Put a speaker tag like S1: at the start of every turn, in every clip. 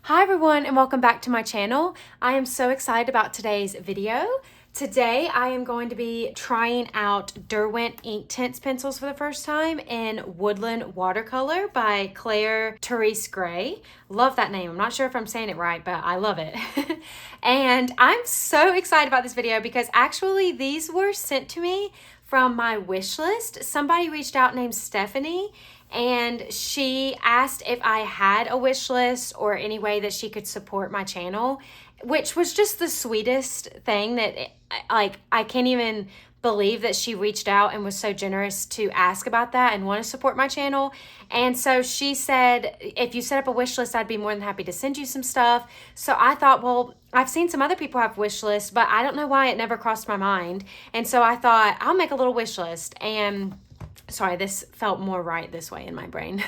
S1: Hi everyone and welcome back to my channel. I am so excited about today's video. Today I am going to be trying out Derwent Inktense pencils for the first time in Woodland Watercolor by Claire Therese Gray. Love that name. I'm not sure if I'm saying it right, but I love it. And I'm so excited about this video because actually these were sent to me from my wish list. Somebody reached out named Stephanie and she asked if I had a wish list or any way that she could support my channel, which was just the sweetest thing that I can't even believe that she reached out and was so generous to ask about that and want to support my channel. And so she said, if you set up a wish list, I'd be more than happy to send you some stuff. So I thought, well, I've seen some other people have wish lists, but I don't know why it never crossed my mind. And so I thought I'll make a little wish list. And sorry, this felt more right this way in my brain.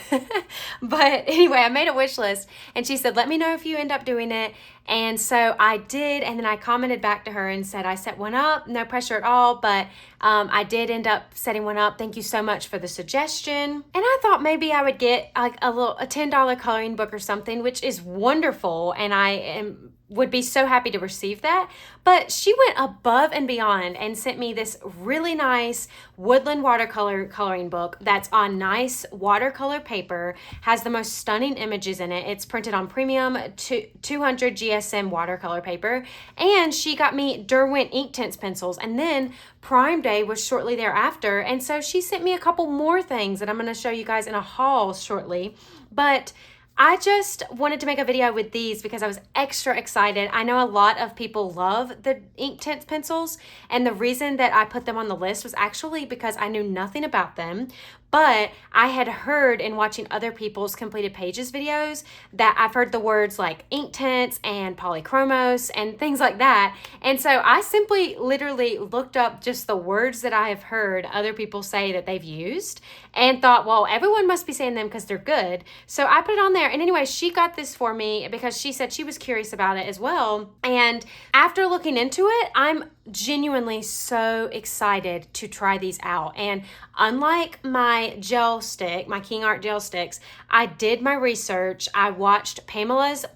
S1: But anyway, I made a wish list and she said, let me know if you end up doing it. And so I did. And then I commented back to her and said, I set one up, no pressure at all. But I did end up setting one up. Thank you so much for the suggestion. And I thought maybe I would get like a $10 coloring book or something, which is wonderful. And would be so happy to receive that. But she went above and beyond and sent me this really nice Woodland watercolor coloring book that's on nice watercolor paper, has the most stunning images in it. It's printed on premium 200 GSM watercolor paper. And she got me Derwent Inktense pencils. And then Prime Day was shortly thereafter. And so she sent me a couple more things that I'm going to show you guys in a haul shortly. But I just wanted to make a video with these because I was extra excited. I know a lot of people love the Inktense pencils, and the reason that I put them on the list was actually because I knew nothing about them, but I had heard in watching other people's completed pages videos that I've heard the words like Inktense and polychromos and things like that. And so I simply literally looked up just the words that I have heard other people say that they've used and thought, well, everyone must be saying them because they're good. So I put it on there. And anyway, she got this for me because she said she was curious about it as well. And after looking into it, I'm genuinely so excited to try these out. And unlike my gel stick, my King Art gel sticks, I did my research. I watched Pamela's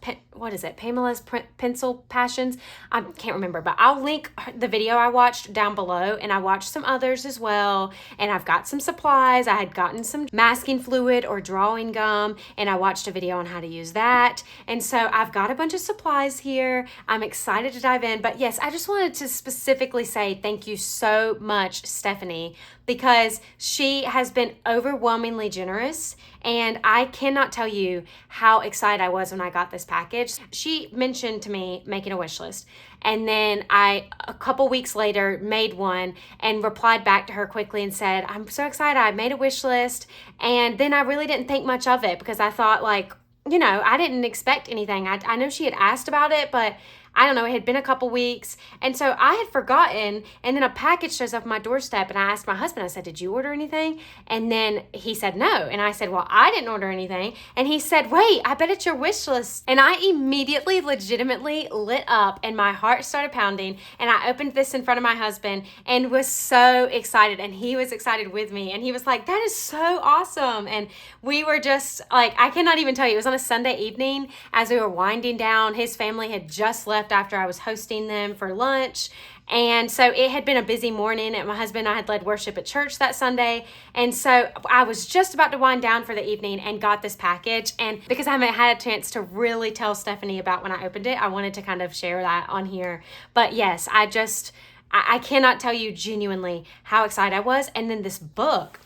S1: Pencil Passions. I can't remember, but I'll link the video I watched down below, and I watched some others as well. And I've got some supplies. I had gotten some masking fluid or drawing gum, and I watched a video on how to use that. And so I've got a bunch of supplies here. I'm excited to dive in. But yes, I just wanted to specifically say thank you so much, Stephanie, because she has been overwhelmingly generous, and I cannot tell you how excited I was when I got this package. She mentioned to me making a wish list, and then I, a couple weeks later, made one and replied back to her quickly and said, I'm so excited, I made a wish list. And then I really didn't think much of it because I thought, like, you know, I didn't expect anything. I know she had asked about it, but I don't know, it had been a couple weeks. And so I had forgotten, and then a package shows up on my doorstep, and I asked my husband, I said, did you order anything? And then he said no. And I said, well, I didn't order anything. And he said, wait, I bet it's your wish list. And I immediately legitimately lit up and my heart started pounding. And I opened this in front of my husband and was so excited. And he was excited with me. And he was like, that is so awesome. And we were just like, I cannot even tell you, it was on a Sunday evening as we were winding down. His family had just left after I was hosting them for lunch. And so it had been a busy morning, and my husband and I had led worship at church that Sunday. And so I was just about to wind down for the evening and got this package. And because I haven't had a chance to really tell Stephanie about when I opened it, I wanted to kind of share that on here. But yes, I cannot tell you genuinely how excited I was. And then this book,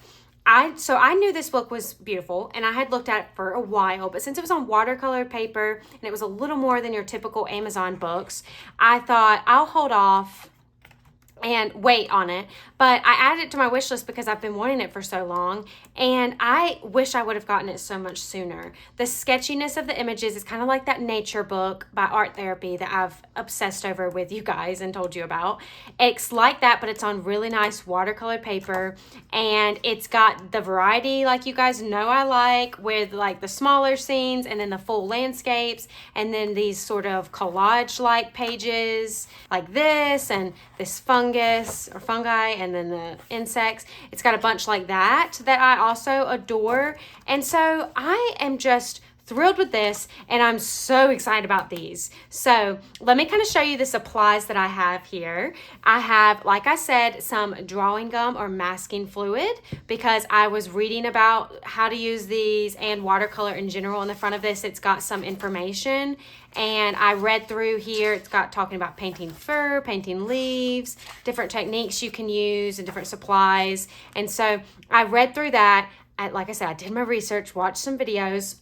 S1: so I knew this book was beautiful, and I had looked at it for a while, but since it was on watercolor paper and it was a little more than your typical Amazon books, I thought I'll hold off and wait on it. But I added it to my wish list because I've been wanting it for so long, and I wish I would have gotten it so much sooner. The sketchiness of the images is kind of like that nature book by Art Therapy that I've obsessed over with you guys and told you about. It's like that, but it's on really nice watercolor paper, and it's got the variety like you guys know I like, with like the smaller scenes and then the full landscapes, and then these sort of collage-like pages like this, and this fungus or fungi, and then the insects. It's got a bunch like that I also adore. And so I am just thrilled with this, and I'm so excited about these. So let me kind of show you the supplies that I have here. I have, like I said, some drawing gum or masking fluid, because I was reading about how to use these and watercolor in general. On the front of this, it's got some information, and I read through here. It's got talking about painting fur, painting leaves, different techniques you can use, and different supplies. And so I read through that. Like I said, I did my research, watched some videos,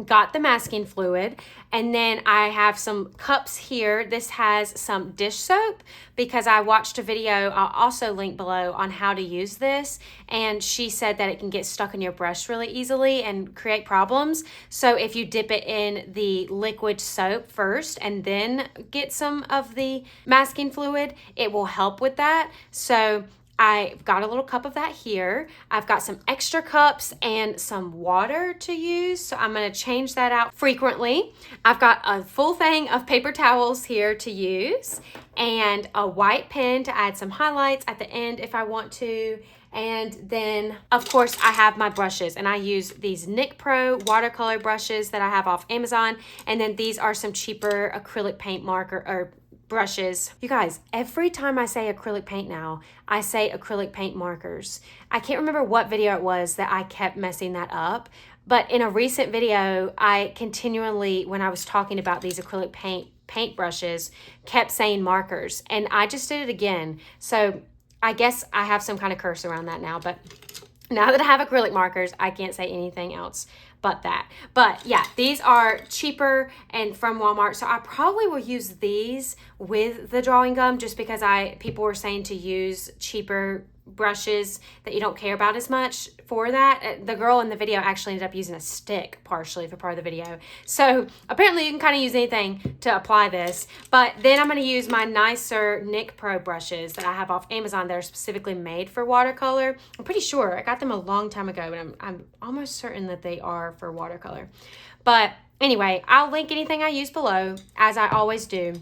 S1: got the masking fluid, and then I have some cups here. This has some dish soap, because I watched a video, I'll also link below, on how to use this, and she said that it can get stuck in your brush really easily and create problems. So if you dip it in the liquid soap first and then get some of the masking fluid, it will help with that. So I've got a little cup of that here. I've got some extra cups and some water to use, so I'm going to change that out frequently. I've got a full thing of paper towels here to use, and a white pen to add some highlights at the end if I want to. And then, of course, I have my brushes, and I use these NYX Pro watercolor brushes that I have off Amazon. And then these are some cheaper acrylic paint marker or brushes. You guys, every time I say acrylic paint now, I say acrylic paint markers. I can't remember what video it was that I kept messing that up, but in a recent video, I continually, when I was talking about these acrylic paint brushes, kept saying markers, and I just did it again. So I guess I have some kind of curse around that now, but now that I have acrylic markers, I can't say anything else but that. But yeah, these are cheaper and from Walmart. So I probably will use these with the drawing gum, just because people were saying to use cheaper brushes that you don't care about as much for that. The girl in the video actually ended up using a stick partially for part of the video. So apparently you can kind of use anything to apply this. But then I'm going to use my nicer NYX Pro brushes that I have off Amazon that are specifically made for watercolor. I'm pretty sure I got them a long time ago, but I'm almost certain that they are for watercolor. But anyway, I'll link anything I use below, as I always do.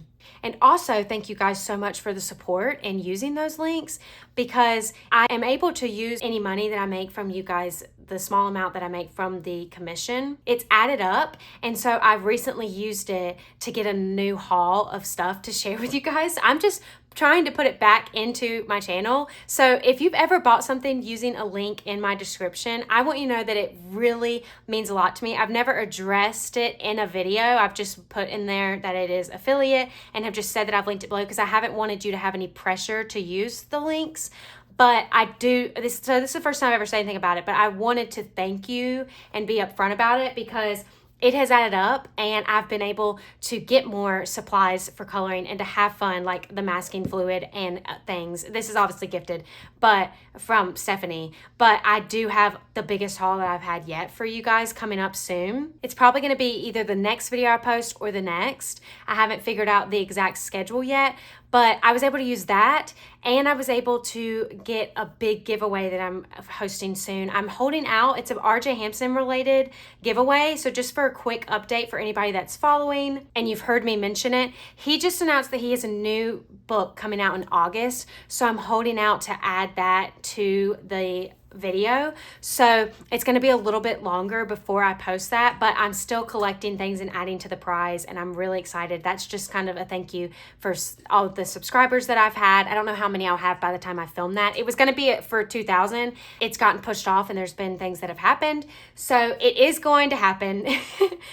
S1: And also, thank you guys so much for the support in using those links, because I am able to use any money that I make from you guys, the small amount that I make from the commission. It's added up, and so I've recently used it to get a new haul of stuff to share with you guys. I'm just trying to put it back into my channel. So if you've ever bought something using a link in my description, I want you to know that it really means a lot to me. I've never addressed it in a video. I've just put in there that it is affiliate, and have just said that I've linked it below, because I haven't wanted you to have any pressure to use the links. But I do this. So this is the first time I've ever said anything about it, but I wanted to thank you and be upfront about it, because it has added up, and I've been able to get more supplies for coloring and to have fun, like the masking fluid and things. This is obviously gifted, but from Stephanie. But I do have the biggest haul that I've had yet for you guys coming up soon. It's probably going to be either the next video I post or the next. I haven't figured out the exact schedule yet, but I was able to use that, and I was able to get a big giveaway that I'm hosting soon. I'm holding out. It's an RJ Hampson related giveaway. So just for a quick update for anybody that's following and you've heard me mention it, he just announced that he has a new book coming out in August. So I'm holding out to add that to the video. So it's going to be a little bit longer before I post that, but I'm still collecting things and adding to the prize, and I'm really excited. That's just kind of a thank you for all the subscribers that I've had. I don't know how many I'll have by the time I film that. It was going to be for 2,000. It's gotten pushed off, and there's been things that have happened. So it is going to happen.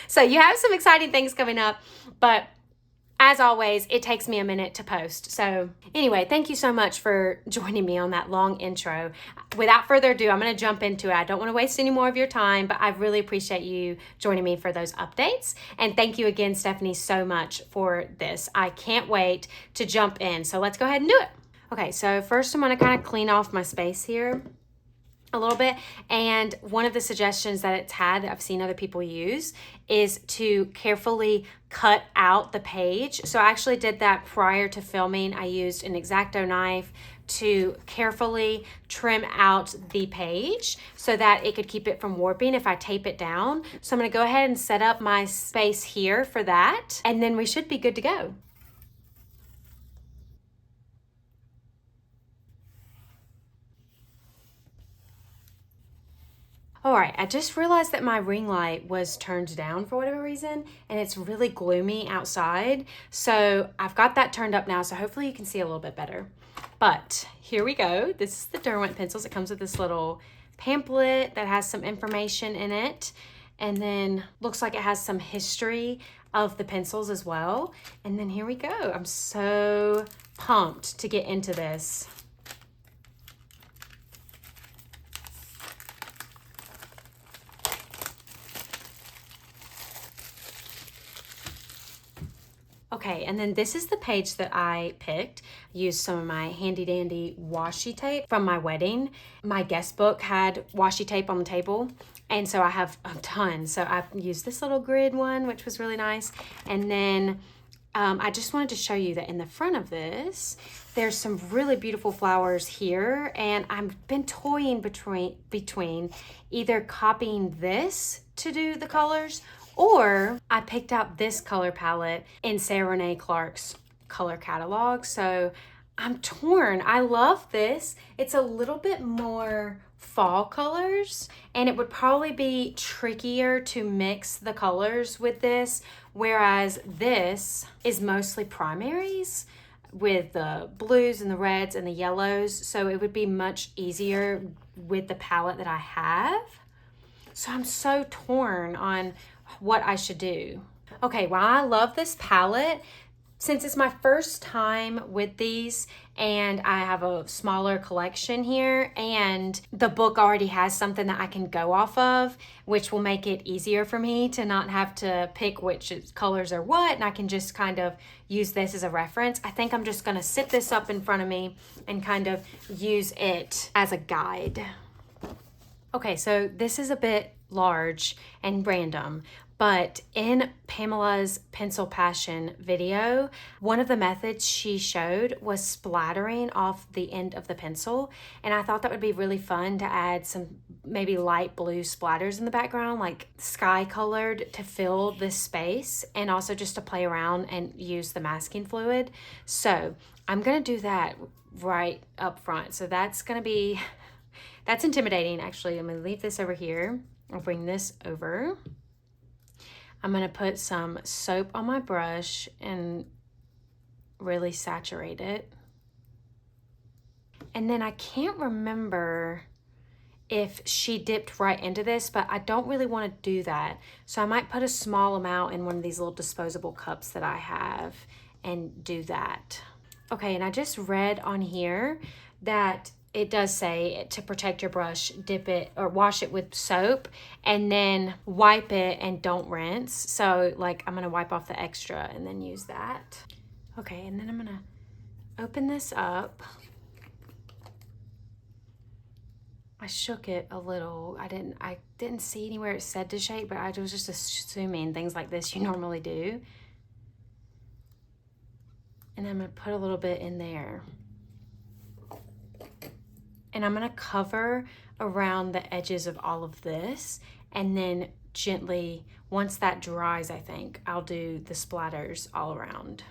S1: So you have some exciting things coming up, but as always, it takes me a minute to post. So anyway, thank you so much for joining me on that long intro. Without further ado, I'm going to jump into it. I don't want to waste any more of your time, but I really appreciate you joining me for those updates. And thank you again, Stephanie, so much for this. I can't wait to jump in. So let's go ahead and do it. Okay, so first I'm going to kind of clean off my space here a little bit. And one of the suggestions that it's had that I've seen other people use is to carefully cut out the page. So I actually did that prior to filming. I used an X-Acto knife to carefully trim out the page so that it could keep it from warping if I tape it down. So I'm going to go ahead and set up my space here for that, and then we should be good to go. All right, I just realized that my ring light was turned down for whatever reason, and it's really gloomy outside. So I've got that turned up now, so hopefully you can see a little bit better. But here we go. This is the Derwent pencils. It comes with this little pamphlet that has some information in it, and then looks like it has some history of the pencils as well. And then here we go. I'm so pumped to get into this. Okay, and then this is the page that I picked. I used some of my handy dandy washi tape from my wedding. My guest book had washi tape on the table, and so I have a ton. So I used this little grid one, which was really nice. And then I just wanted to show you that in the front of this, there's some really beautiful flowers here, and I've been toying between either copying this to do the colors, or I picked out this color palette in Sarah Renee Clark's color catalog. So I'm torn. I love this. It's a little bit more fall colors, and it would probably be trickier to mix the colors with this, whereas this is mostly primaries with the blues and the reds and the yellows. So it would be much easier with the palette that I have. So I'm so torn on what I should do. Okay, well, I love this palette. Since it's my first time with these and I have a smaller collection here, and the book already has something that I can go off of, which will make it easier for me to not have to pick which colors are what, and I can just kind of use this as a reference. I think I'm just gonna sit this up in front of me and kind of use it as a guide. Okay, so this is a bit large and random, but in Pamela's Pencil Passion video, one of the methods she showed was splattering off the end of the pencil, and I thought that would be really fun to add some maybe light blue splatters in the background, like sky colored, to fill this space, and also just to play around and use the masking fluid. So I'm gonna do that right up front. So that's gonna be, that's intimidating actually. I'm gonna leave this over here. I'll bring this over. I'm gonna put some soap on my brush and really saturate it. And then I can't remember if she dipped right into this, but I don't really wanna do that. So I might put a small amount in one of these little disposable cups that I have and do that. Okay, and I just read on here that it does say to protect your brush, dip it or wash it with soap and then wipe it and don't rinse. So like I'm gonna wipe off the extra and then use that. Okay, and then I'm gonna open this up. I shook it a little. I didn't see anywhere it said to shake, but I was just assuming things like this you normally do. And I'm gonna put a little bit in there. And I'm gonna cover around the edges of all of this, and then gently, once that dries, I think, I'll do the splatters all around.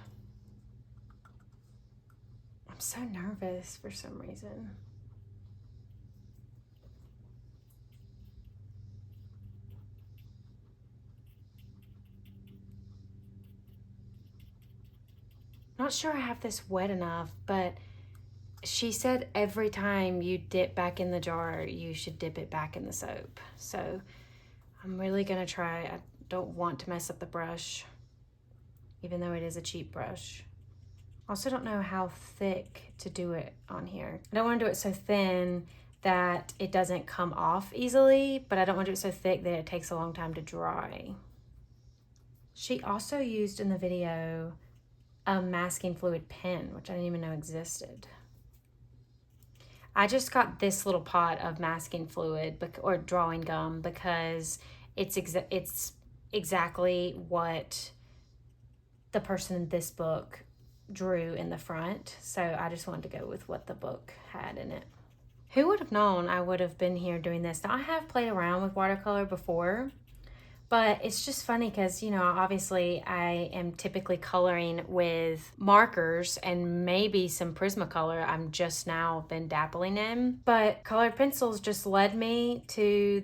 S1: I'm so nervous for some reason. Not sure I have this wet enough, but she said every time you dip back in the jar, you should dip it back in the soap. So I'm really gonna try. I don't want to mess up the brush, even though it is a cheap brush. Also don't know how thick to do it on here. I don't wanna do it so thin that it doesn't come off easily, but I don't wanna do it so thick that it takes a long time to dry. She also used in the video a masking fluid pen, which I didn't even know existed. I just got this little pot of masking fluid or drawing gum because it's exactly what the person in this book drew in the front. So I just wanted to go with what the book had in it. Who would have known I would have been here doing this? Now I have played around with watercolor before, but it's just funny because, you know, obviously I am typically coloring with markers and maybe some Prismacolor I'm just now been dabbling in. But colored pencils just led me to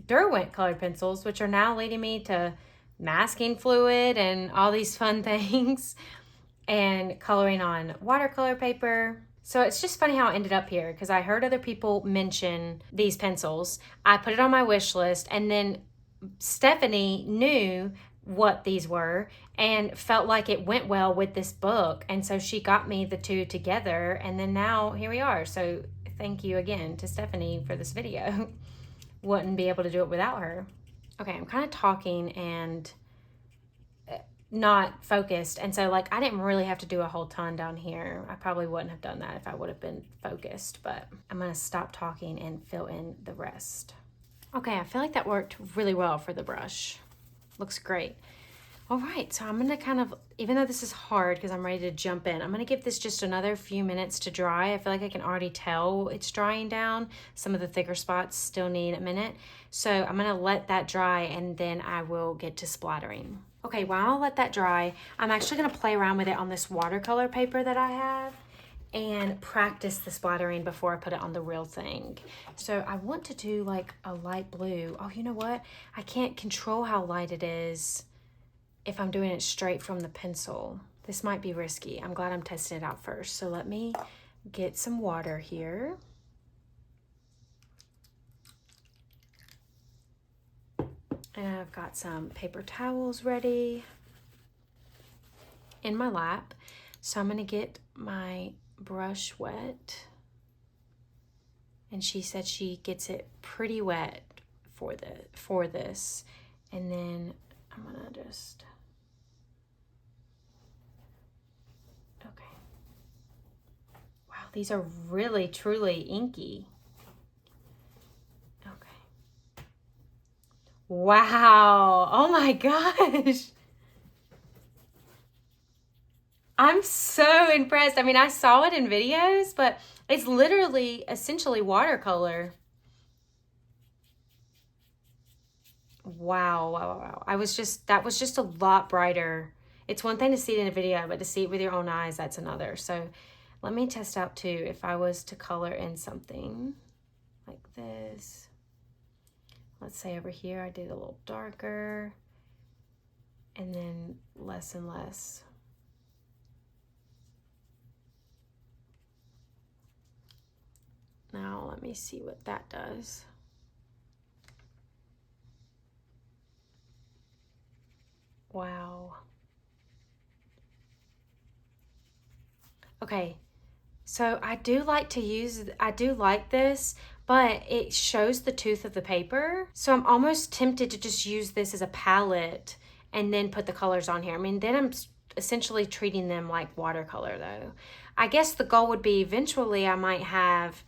S1: Derwent colored pencils, which are now leading me to masking fluid and all these fun things, and coloring on watercolor paper. So it's just funny how I ended up here, because I heard other people mention these pencils. I put it on my wish list, and then Stephanie knew what these were and felt like it went well with this book. And so she got me the two together, and then now here we are. So thank you again to Stephanie for this video. Wouldn't be able to do it without her. Okay, I'm kind of talking and not focused, and so like I didn't really have to do a whole ton down here. I probably wouldn't have done that if I would have been focused, but I'm gonna stop talking and fill in the rest. Okay, I feel like that worked really well for the brush. Looks great. All right, so I'm gonna kind of, even though this is hard because I'm ready to jump in, I'm gonna give this just another few minutes to dry. I feel like I can already tell it's drying down. Some of the thicker spots still need a minute. So I'm gonna let that dry, and then I will get to splattering. Okay, while I let that dry, I'm actually gonna play around with it on this watercolor paper that I have and practice the splattering before I put it on the real thing. So I want to do like a light blue. Oh, you know what? I can't control how light it is if I'm doing it straight from the pencil. This might be risky. I'm glad I'm testing it out first. So let me get some water here. And I've got some paper towels ready in my lap. So I'm gonna get my brush wet. And she said she gets it pretty wet for this. And then I'm gonna just, okay. Wow, these are really, truly inky. Okay. Wow, oh my gosh. I'm so impressed. I mean, I saw it in videos, but it's literally essentially watercolor. Wow, wow, wow. That was just a lot brighter. It's one thing to see it in a video, but to see it with your own eyes, that's another. So let me test out too. If I was to color in something like this, let's say over here, I did a little darker and then less and less. Now let me see what that does. Wow. Okay, so I do like this, but it shows the tooth of the paper. So I'm almost tempted to just use this as a palette and then put the colors on here. I mean, then I'm essentially treating them like watercolor though. I guess the goal would be eventually I might have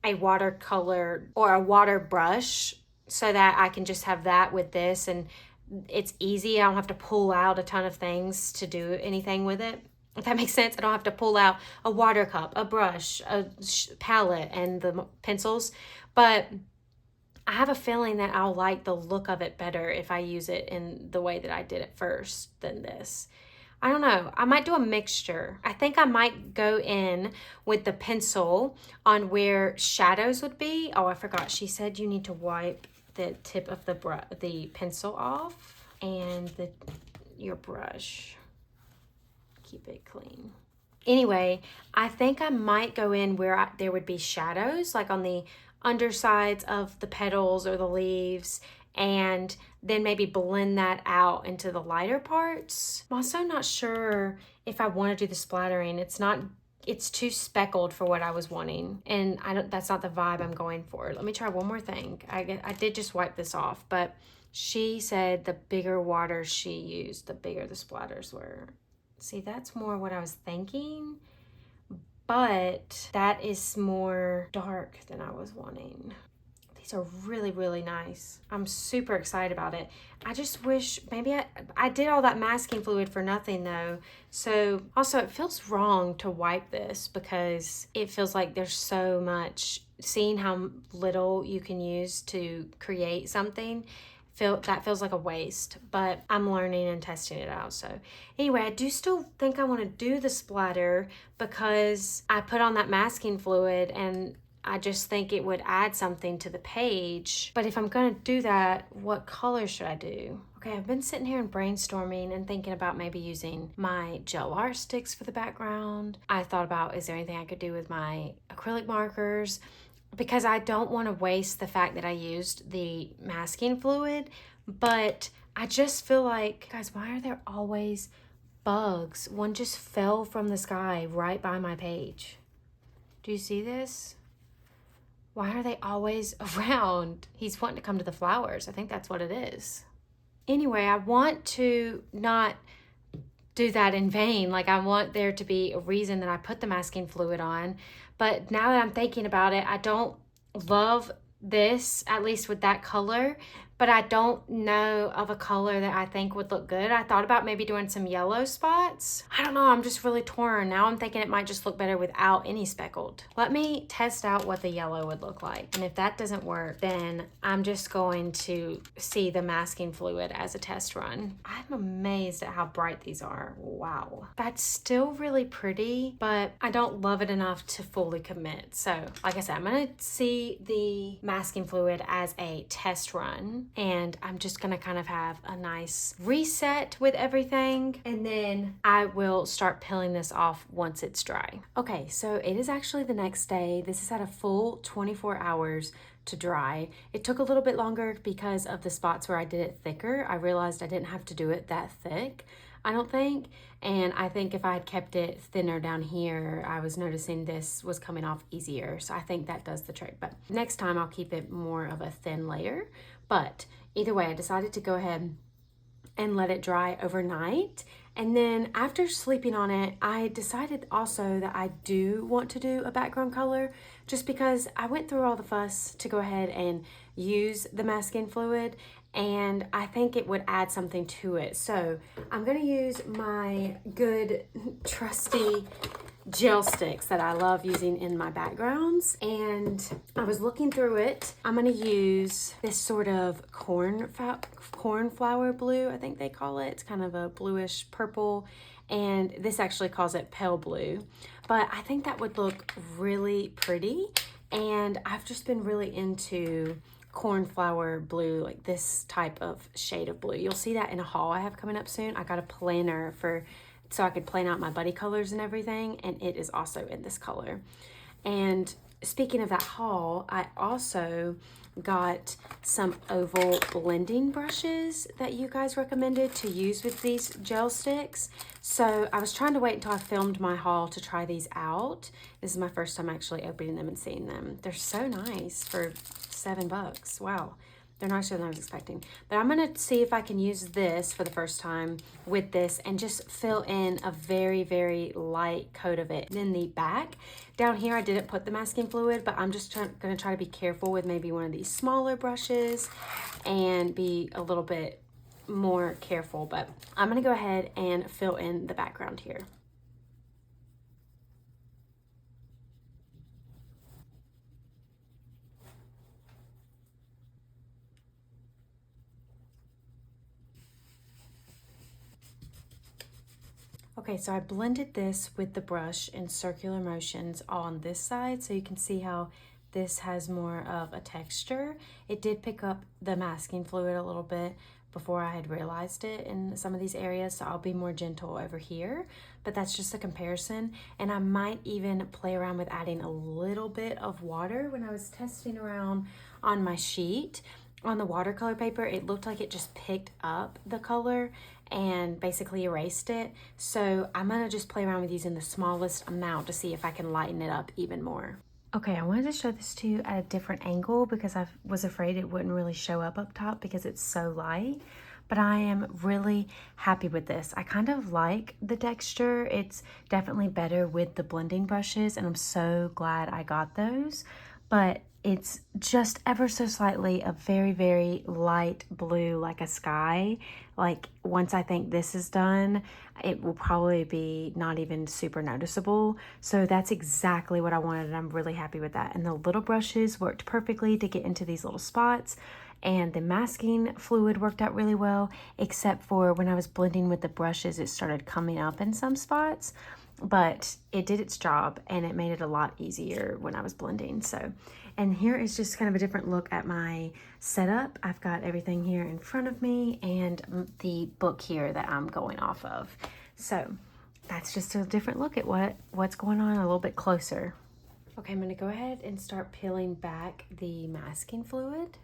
S1: a watercolor or a water brush so that I can just have that with this, and it's easy. I don't have to pull out a ton of things to do anything with it. If that makes sense, I don't have to pull out a water cup, a brush, a palette, and the pencils. But I have a feeling that I'll like the look of it better if I use it in the way that I did it first than this. I don't know. I might do a mixture. I think I might go in with the pencil on where shadows would be. Oh, I forgot. She said you need to wipe the tip of the pencil off and your brush. Keep it clean. Anyway, I think I might go in where there would be shadows, like on the undersides of the petals or the leaves, and then maybe blend that out into the lighter parts. I'm also not sure if I want to do the splattering. It's too speckled for what I was wanting, and that's not the vibe I'm going for. Let me try one more thing. I did just wipe this off, but she said the bigger water she used, the bigger the splatters were. See, that's more what I was thinking, but that is more dark than I was wanting. These are really, really nice. I'm super excited about it. I just wish maybe I did all that masking fluid for nothing though. So also it feels wrong to wipe this because it feels like there's so much, seeing how little you can use to create something. That feels like a waste, but I'm learning and testing it out. So anyway, I do still think I want to do the splatter because I put on that masking fluid and I just think it would add something to the page. But if I'm gonna do that, what color should I do? Okay, I've been sitting here and brainstorming and thinking about maybe using my gel art sticks for the background. I thought about, is there anything I could do with my acrylic markers? Because I don't want to waste the fact that I used the masking fluid, but I just feel like, guys, why are there always bugs? One just fell from the sky right by my page. Do you see this? Why are they always around? He's wanting to come to the flowers. I think that's what it is. Anyway, I want to not do that in vain. Like, I want there to be a reason that I put the masking fluid on. But now that I'm thinking about it, I don't love this, at least with that color, but I don't know of a color that I think would look good. I thought about maybe doing some yellow spots. I don't know, I'm just really torn. Now I'm thinking it might just look better without any speckled. Let me test out what the yellow would look like. And if that doesn't work, then I'm just going to see the masking fluid as a test run. I'm amazed at how bright these are. Wow. That's still really pretty, but I don't love it enough to fully commit. So like I said, I'm gonna see the masking fluid as a test run, and I'm just gonna kind of have a nice reset with everything, and then I will start peeling this off once it's dry. Okay, so it is actually the next day. This has had a full 24 hours to dry. It took a little bit longer because of the spots where I did it thicker. I realized I didn't have to do it that thick, I don't think. And I think if I had kept it thinner down here, I was noticing this was coming off easier. So I think that does the trick. But next time I'll keep it more of a thin layer. But either way, I decided to go ahead and let it dry overnight. And then after sleeping on it, I decided also that I do want to do a background color, just because I went through all the fuss to go ahead and use the masking fluid, and I think it would add something to it. So I'm gonna use my good trusty gel sticks that I love using in my backgrounds, and I was looking through it. I'm gonna use this sort of cornflower blue, I think they call it. It's kind of a bluish purple, and this actually calls it pale blue, but I think that would look really pretty. And I've just been really into cornflower blue, like this type of shade of blue. You'll see that in a haul I have coming up soon. I got a planner so I could plan out my buddy colors and everything, and it is also in this color. And speaking of that haul, I also got some oval blending brushes that you guys recommended to use with these gel sticks. So I was trying to wait until I filmed my haul to try these out. This is my first time actually opening them and seeing them. They're so nice for $7. Wow. They're nicer than I was expecting. But I'm gonna see if I can use this for the first time with this and just fill in a very, very light coat of it. Then the back, down here I didn't put the masking fluid, but I'm just gonna try to be careful with maybe one of these smaller brushes and be a little bit more careful. But I'm gonna go ahead and fill in the background here. Okay, so I blended this with the brush in circular motions on this side, so you can see how this has more of a texture. It did pick up the masking fluid a little bit before I had realized it in some of these areas, so I'll be more gentle over here, but that's just a comparison. And I might even play around with adding a little bit of water. When I was testing around on my sheet, on the watercolor paper, it looked like it just picked up the color and basically erased it. So I'm gonna just play around with using the smallest amount to see if I can lighten it up even more. Okay, I wanted to show this to you at a different angle because I was afraid it wouldn't really show up top because it's so light. But I am really happy with this. I kind of like the texture. It's definitely better with the blending brushes, and I'm so glad I got those. But it's just ever so slightly a very, very light blue, like a sky. Like once I think this is done, it will probably be not even super noticeable. So that's exactly what I wanted, and I'm really happy with that. And the little brushes worked perfectly to get into these little spots. And the masking fluid worked out really well, except for when I was blending with the brushes, it started coming up in some spots. but it did its job and it made it a lot easier when I was blending. So, and here is just kind of a different look at my setup. I've got everything here in front of me and the book here that I'm going off of. So that's just a different look at what's going on a little bit closer. Okay, I'm gonna go ahead and start peeling back the masking fluid.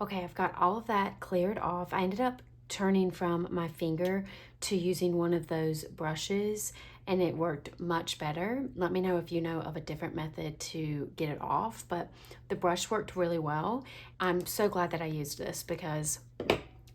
S1: Okay, I've got all of that cleared off. I ended up turning from my finger to using one of those brushes and it worked much better. Let me know if you know of a different method to get it off, but the brush worked really well. I'm so glad that I used this because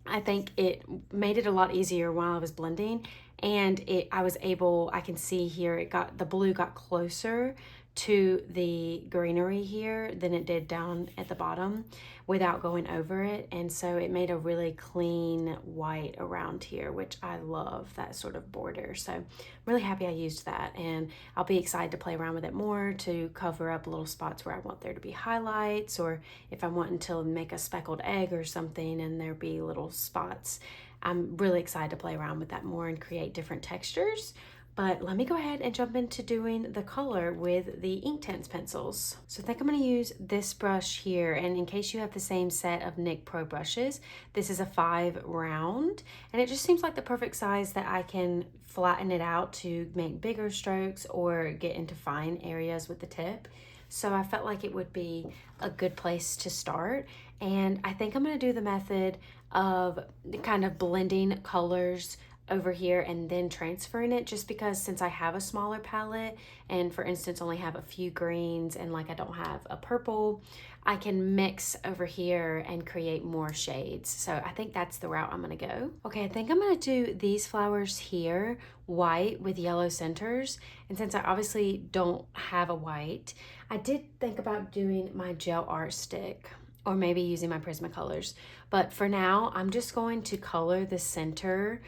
S1: I think it made it a lot easier while I was blending, and I can see here the blue got closer to the greenery here than it did down at the bottom without going over it. And so it made a really clean white around here, which I love that sort of border. So I'm really happy I used that, and I'll be excited to play around with it more to cover up little spots where I want there to be highlights, or if I want to make a speckled egg or something and there be little spots. I'm really excited to play around with that more and create different textures. But let me go ahead and jump into doing the color with the Inktense pencils. So I think I'm going to use this brush here, and in case you have the same set of NYX Pro brushes, this is a 5 round, and it just seems like the perfect size that I can flatten it out to make bigger strokes or get into fine areas with the tip. So I felt like it would be a good place to start, and I think I'm going to do the method of kind of blending colors over here and then transferring it, just because since I have a smaller palette and for instance only have a few greens and like I don't have a purple, I can mix over here and create more shades. So I think that's the route I'm gonna go. Okay, I think I'm gonna do these flowers here white with yellow centers, and since I obviously don't have a white, I did think about doing my gel art stick or maybe using my Prismacolors, but for now I'm just going to color the center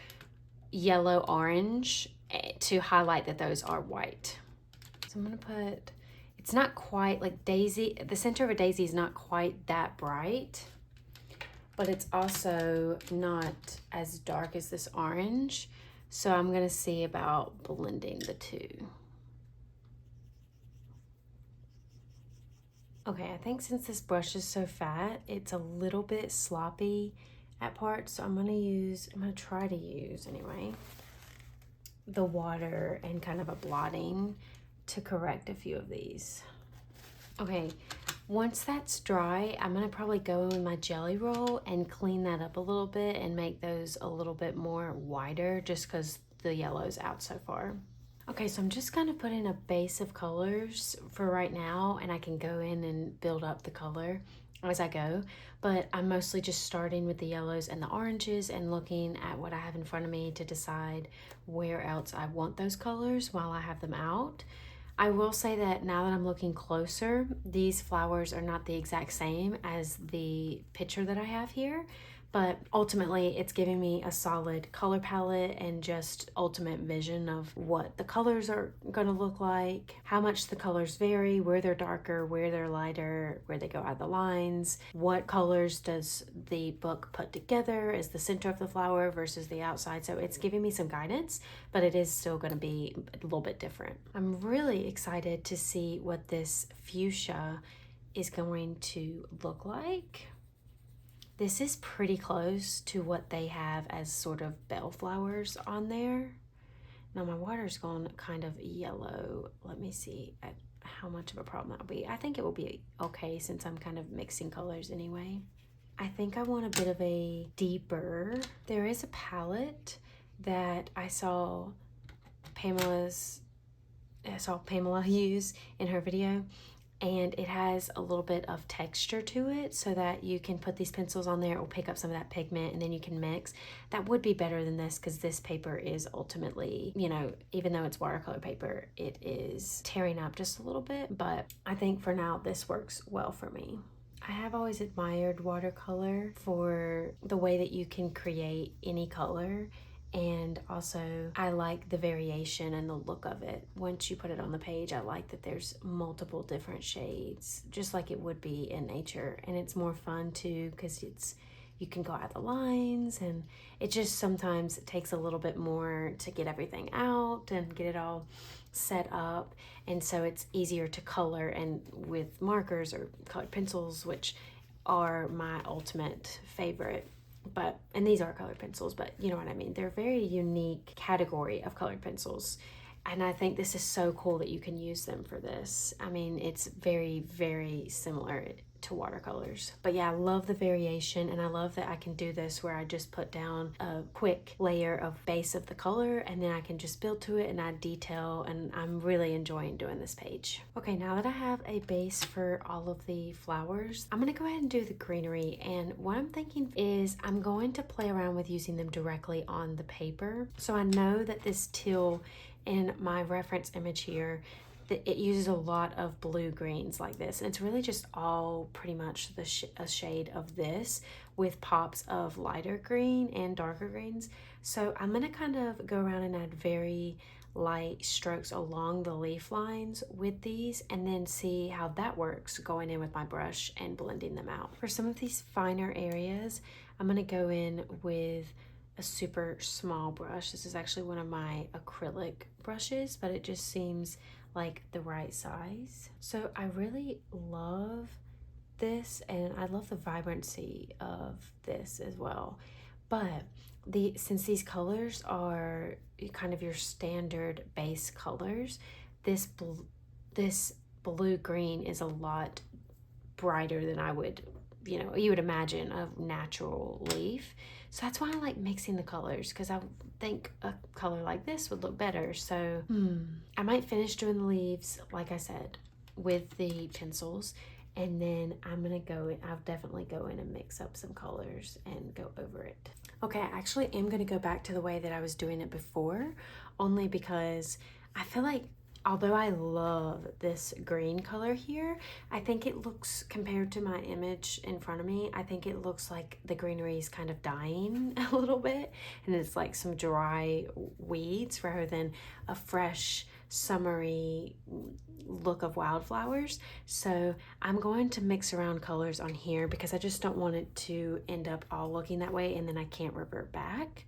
S1: yellow orange to highlight that those are white. So I'm gonna put, it's not quite like daisy, the center of a daisy is not quite that bright, but it's also not as dark as this orange. So I'm gonna see about blending the two. Okay, I think since this brush is so fat, it's a little bit sloppy at parts, so I'm gonna try to use anyway the water and kind of a blotting to correct a few of these. Okay, once that's dry, I'm gonna probably go in my jelly roll and clean that up a little bit and make those a little bit more wider just because the yellow's out so far. Okay, so I'm just gonna put in a base of colors for right now, and I can go in and build up the color as I go, but I'm mostly just starting with the yellows and the oranges and looking at what I have in front of me to decide where else I want those colors while I have them out. I will say that now that I'm looking closer, these flowers are not the exact same as the picture that I have here, but ultimately it's giving me a solid color palette and just ultimate vision of what the colors are gonna look like, how much the colors vary, where they're darker, where they're lighter, where they go out of the lines, what colors does the book put together as the center of the flower versus the outside. So it's giving me some guidance, but it is still gonna be a little bit different. I'm really excited to see what this fuchsia is going to look like. This is pretty close to what they have as sort of bellflowers on there. Now my water's gone kind of yellow. Let me see how much of a problem that'll be. I think it will be okay since I'm kind of mixing colors anyway. I think I want a bit of a deeper. There is a palette that I saw Pamela use in her video, and it has a little bit of texture to it so that you can put these pencils on there. It will pick up some of that pigment and then you can mix. That would be better than this because this paper is ultimately, you know, even though it's watercolor paper, it is tearing up just a little bit, but I think for now this works well for me. I have always admired watercolor for the way that you can create any color, and also I like the variation and the look of it. Once you put it on the page, I like that there's multiple different shades, just like it would be in nature, and it's more fun too because you can go out the lines, and it just sometimes takes a little bit more to get everything out and get it all set up, and so it's easier to color and with markers or colored pencils, which are my ultimate favorite. But and these are colored pencils, but you know what I mean, they're a very unique category of colored pencils, and I think this is so cool that you can use them for this. I mean, it's very, very similar to watercolors. But yeah, I love the variation, and I love that I can do this where I just put down a quick layer of base of the color and then I can just build to it and add detail, and I'm really enjoying doing this page. Okay, now that I have a base for all of the flowers, I'm gonna go ahead and do the greenery, and what I'm thinking is I'm going to play around with using them directly on the paper. So I know that this teal in my reference image here, it uses a lot of blue greens like this, and it's really just all pretty much a shade of this with pops of lighter green and darker greens. So I'm gonna kind of go around and add very light strokes along the leaf lines with these, and then see how that works going in with my brush and blending them out. For some of these finer areas, I'm gonna go in with a super small brush. This is actually one of my acrylic brushes, but it just seems like the right size. So I really love this, and I love the vibrancy of this as well. But since these colors are kind of your standard base colors, this blue green is a lot brighter than I would, you would imagine a natural leaf. So that's why I like mixing the colors, because I think a color like this would look better. So I might finish doing the leaves, like I said, with the pencils, and then I'll definitely go in and mix up some colors and go over it. Okay, I actually am gonna go back to the way that I was doing it before, only because I feel like although I love this green color here, I think it looks, compared to my image in front of me, I think it looks like the greenery is kind of dying a little bit, and it's like some dry weeds rather than a fresh, summery look of wildflowers. So I'm going to mix around colors on here because I just don't want it to end up all looking that way and then I can't revert back.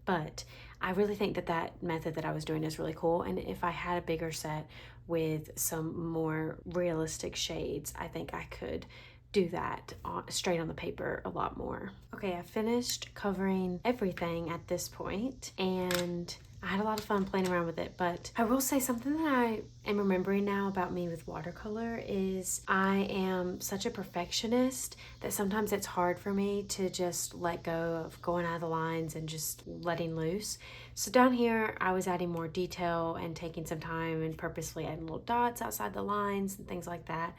S1: But I really think that method that I was doing is really cool, and if I had a bigger set with some more realistic shades, I think I could do that straight on the paper a lot more. Okay, I finished covering everything at this point, and I had a lot of fun playing around with it. But I will say something that I am remembering now about me with watercolor is I am such a perfectionist that sometimes it's hard for me to just let go of going out of the lines and just letting loose. So down here, I was adding more detail and taking some time and purposefully adding little dots outside the lines and things like that,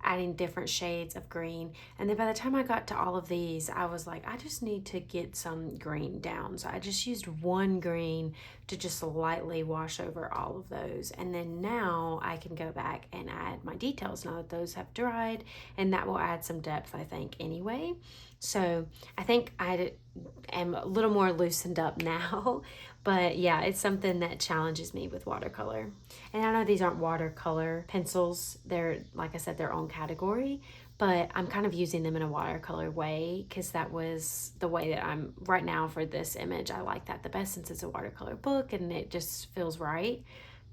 S1: adding different shades of green. And then by the time I got to all of these, I was like, I just need to get some green down. So I just used one green to just lightly wash over all of those. And then now I can go back and add my details now that those have dried, and that will add some depth, I think, anyway. So I think I am a little more loosened up now, but yeah, it's something that challenges me with watercolor. And I know these aren't watercolor pencils. They're, like I said, their own category, but I'm kind of using them in a watercolor way because that was the way that I'm right now for this image. I like that the best since it's a watercolor book and it just feels right.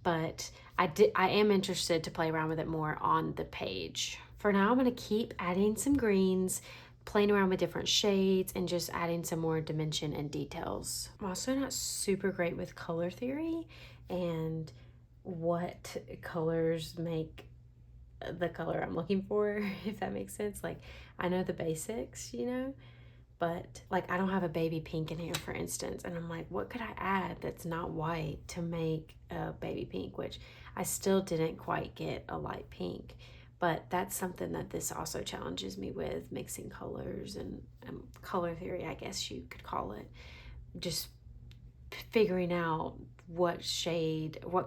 S1: But I am interested to play around with it more on the page. For now, I'm gonna keep adding some greens, playing around with different shades, and just adding some more dimension and details. I'm also not super great with color theory and what colors make the color I'm looking for, if that makes sense. Like, I know the basics, but like I don't have a baby pink in here, for instance, and I'm like, what could I add that's not white to make a baby pink, which I still didn't quite get a light pink. But that's something that this also challenges me with, mixing colors and color theory, I guess you could call it. Just figuring out what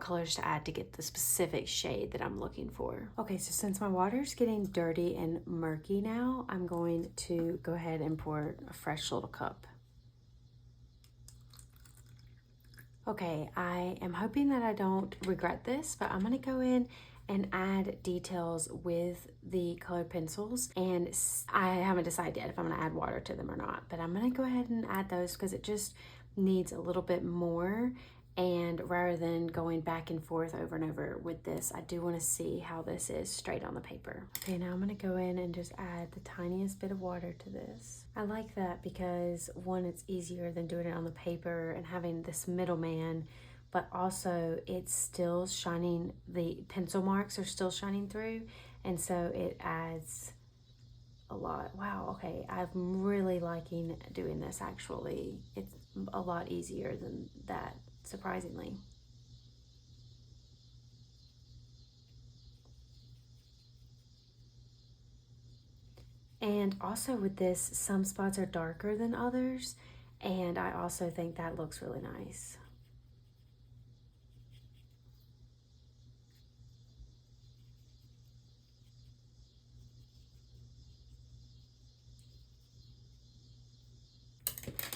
S1: colors to add to get the specific shade that I'm looking for. Okay, so since my water's getting dirty and murky now, I'm going to go ahead and pour a fresh little cup. Okay, I am hoping that I don't regret this, but I'm gonna go in and add details with the colored pencils, and I haven't decided yet if I'm gonna add water to them or not, but I'm gonna go ahead and add those because it just needs a little bit more. And rather than going back and forth over and over with this, I do want to see how this is straight on the paper. Okay, now I'm going to go in and just add the tiniest bit of water to this. I like that because one, it's easier than doing it on the paper and having this middleman, but also it's still shining, the pencil marks are still shining through, and so it adds a lot. Wow, okay, I'm really liking doing this actually. It's a lot easier than that, surprisingly. And also with this, some spots are darker than others, and I also think that looks really nice.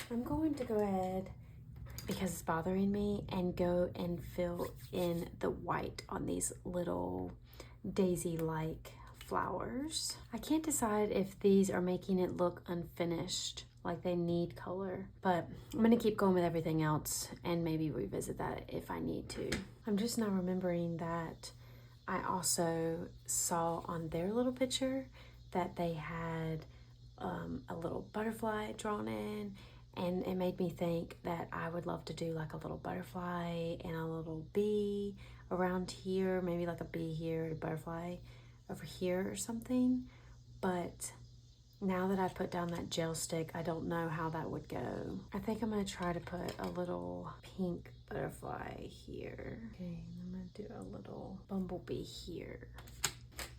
S1: I'm going to go ahead, because it's bothering me, and go and fill in the white on these little daisy-like flowers. I can't decide if these are making it look unfinished, like they need color, but I'm gonna keep going with everything else and maybe revisit that if I need to. I'm just now remembering that I also saw on their little picture that they had a little butterfly drawn in, and it made me think that I would love to do like a little butterfly and a little bee around here, maybe like a bee here and a butterfly over here or something. But now that I put down that gel stick, I don't know how that would go. I think I'm gonna try to put a little pink butterfly here. Okay, I'm gonna do a little bumblebee here.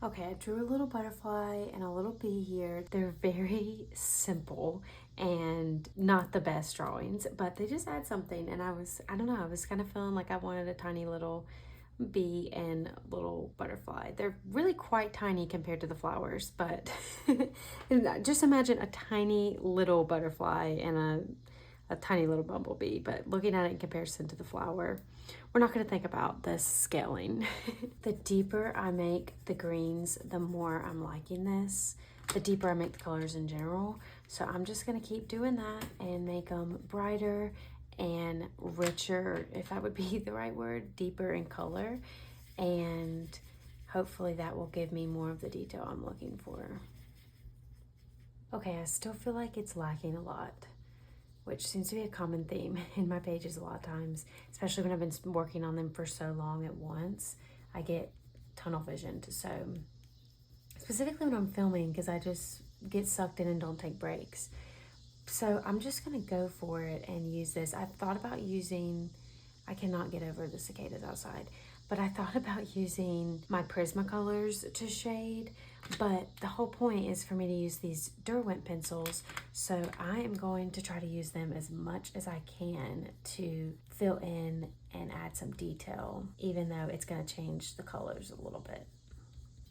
S1: Okay, I drew a little butterfly and a little bee here. They're very simple and not the best drawings, but they just add something. And I don't know, I was kind of feeling like I wanted a tiny little bee and little butterfly. They're really quite tiny compared to the flowers, but just imagine a tiny little butterfly and a tiny little bumblebee, but looking at it in comparison to the flower, we're not going to think about the scaling. The deeper I make the greens, the more I'm liking this. The deeper I make the colors in general. So I'm just going to keep doing that and make them brighter and richer, if that would be the right word, deeper in color. And hopefully that will give me more of the detail I'm looking for. Okay, I still feel like it's lacking a lot, which seems to be a common theme in my pages a lot of times, especially when I've been working on them for so long at once. I get tunnel visioned. So specifically when I'm filming, because I just get sucked in and don't take breaks. So I'm just gonna go for it and use this. I've thought about using, I cannot get over the cicadas outside, but I thought about using my Prismacolors to shade, but the whole point is for me to use these Derwent pencils, so I am going to try to use them as much as I can to fill in and add some detail, even though it's gonna change the colors a little bit.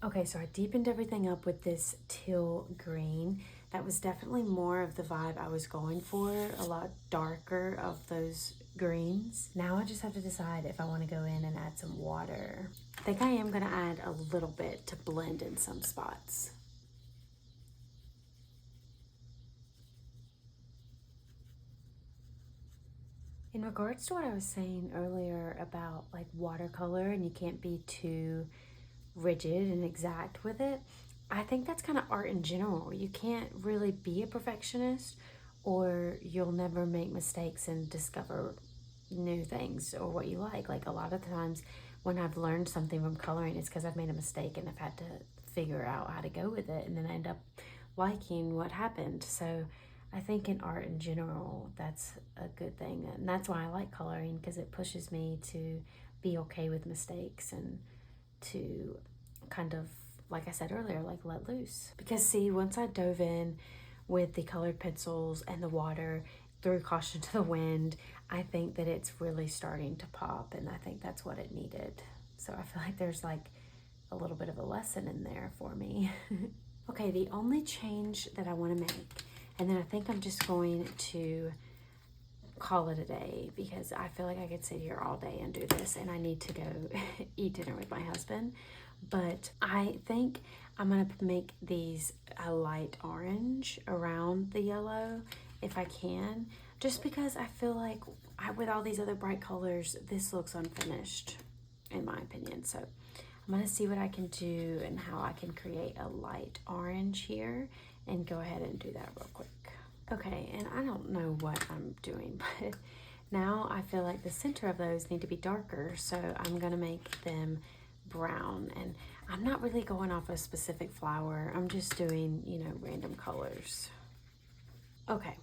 S1: Okay, so I deepened everything up with this teal green. That was definitely more of the vibe I was going for, a lot darker of those greens. Now I just have to decide if I want to go in and add some water. I think I am going to add a little bit to blend in some spots. In regards to what I was saying earlier about like watercolor and you can't be too rigid and exact with it, I think that's kind of art in general. You can't really be a perfectionist or you'll never make mistakes and discover new things or what you like. Like a lot of times when I've learned something from coloring, it's because I've made a mistake and I've had to figure out how to go with it, and then I end up liking what happened. So I think in art in general, that's a good thing. And that's why I like coloring, because it pushes me to be okay with mistakes and to kind of like I said earlier, like let loose. Because see, once I dove in with the colored pencils and the water, threw caution to the wind, I think that it's really starting to pop, and I think that's what it needed. So I feel like there's like a little bit of a lesson in there for me. Okay, the only change that I want to make, and then I think I'm just going to call it a day because I feel like I could sit here all day and do this, and I need to go eat dinner with my husband. But I think I'm gonna make these a light orange around the yellow if I can, just because I feel like with all these other bright colors, this looks unfinished in my opinion. So I'm gonna see what I can do and how I can create a light orange here and go ahead and do that real quick. Okay, and I don't know what I'm doing, but now I feel like the center of those need to be darker, so I'm gonna make them brown. And I'm not really going off a specific flower, I'm just doing, you know, random colors. Okay,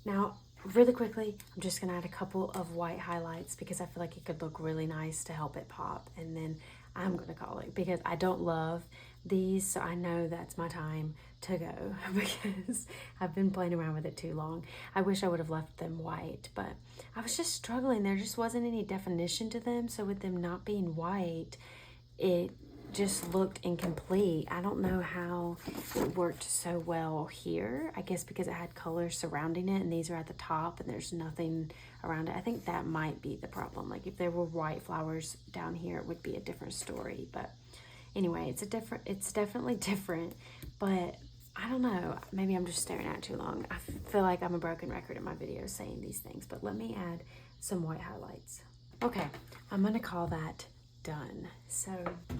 S1: now really quickly, I'm just gonna add a couple of white highlights because I feel like it could look really nice to help it pop, and then I'm gonna call it because I don't love these, so I know that's my time to go because I've been playing around with it too long. I wish I would have left them white, but I was just struggling. There just wasn't any definition to them, so with them not being white, it just looked incomplete. I don't know how it worked so well here. I guess because it had colors surrounding it, and these are at the top and there's nothing around it. I think that might be the problem. Like if there were white flowers down here, it would be a different story. But anyway, it's definitely different, but I don't know, maybe I'm just staring at it too long. I feel like I'm a broken record in my videos saying these things, but let me add some white highlights. Okay, I'm gonna call that done. So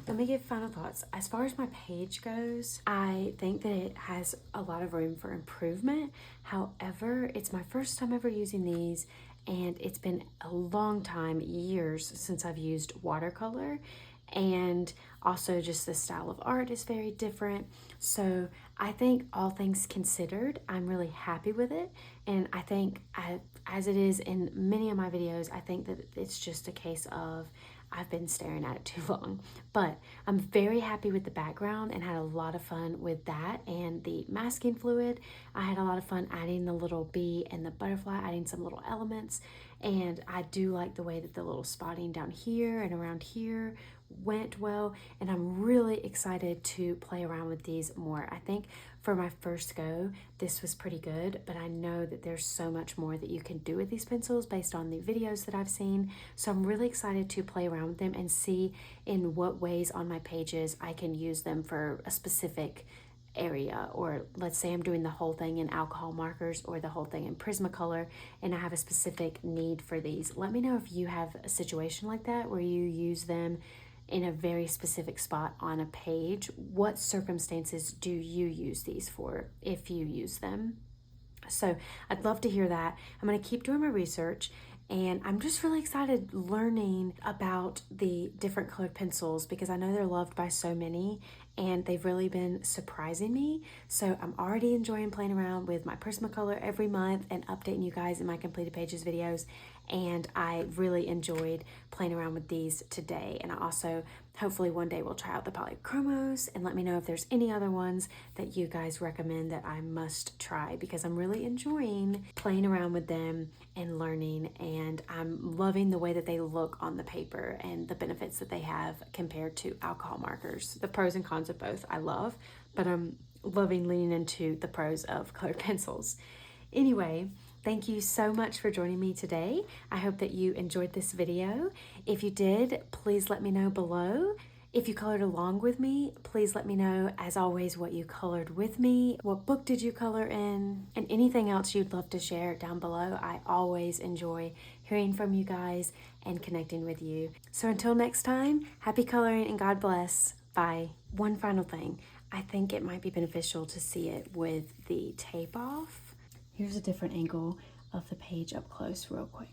S1: let me give final thoughts. As far as my page goes, I think that it has a lot of room for improvement. However, it's my first time ever using these, and it's been a long time, years, since I've used watercolor, and also just the style of art is very different. So I think all things considered, I'm really happy with it, and I think as it is in many of my videos, I think that it's just a case of I've been staring at it too long. But I'm very happy with the background and had a lot of fun with that, and the masking fluid. I had a lot of fun adding the little bee and the butterfly, adding some little elements, and I do like the way that the little spotting down here and around here went well, and I'm really excited to play around with these more. I think for my first go, this was pretty good, but I know that there's so much more that you can do with these pencils based on the videos that I've seen. So I'm really excited to play around with them and see in what ways on my pages I can use them for a specific area. Or let's say I'm doing the whole thing in alcohol markers or the whole thing in Prismacolor, and I have a specific need for these. Let me know if you have a situation like that where you use them in a very specific spot on a page. What circumstances do you use these for, if you use them? So I'd love to hear that. I'm going to keep doing my research, and I'm just really excited learning about the different colored pencils because I know they're loved by so many, and they've really been surprising me. So I'm already enjoying playing around with my Prismacolor every month and updating you guys in my completed pages videos, and I really enjoyed playing around with these today. And I also hopefully one day we'll try out the polychromos, and let me know if there's any other ones that you guys recommend that I must try, because I'm really enjoying playing around with them and learning, and I'm loving the way that they look on the paper and the benefits that they have compared to alcohol markers. The pros and cons of both I love, but I'm loving leaning into the pros of colored pencils. Anyway, thank you so much for joining me today. I hope that you enjoyed this video. If you did, please let me know below. If you colored along with me, please let me know, as always, what you colored with me, what book did you color in, and anything else you'd love to share down below. I always enjoy hearing from you guys and connecting with you. So until next time, happy coloring and God bless. Bye. One final thing. I think it might be beneficial to see it with the tape off. Here's a different angle of the page up close real quick.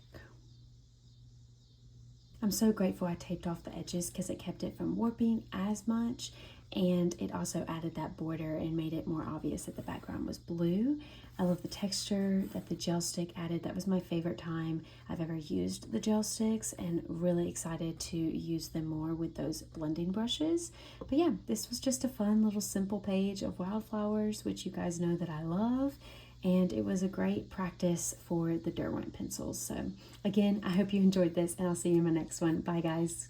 S1: I'm so grateful I taped off the edges because it kept it from warping as much, and it also added that border and made it more obvious that the background was blue. I love the texture that the gel stick added. That was my favorite time I've ever used the gel sticks, and really excited to use them more with those blending brushes. But yeah, this was just a fun little simple page of wildflowers, which you guys know that I love. And it was a great practice for the Derwent pencils. So again, I hope you enjoyed this, and I'll see you in my next one. Bye guys.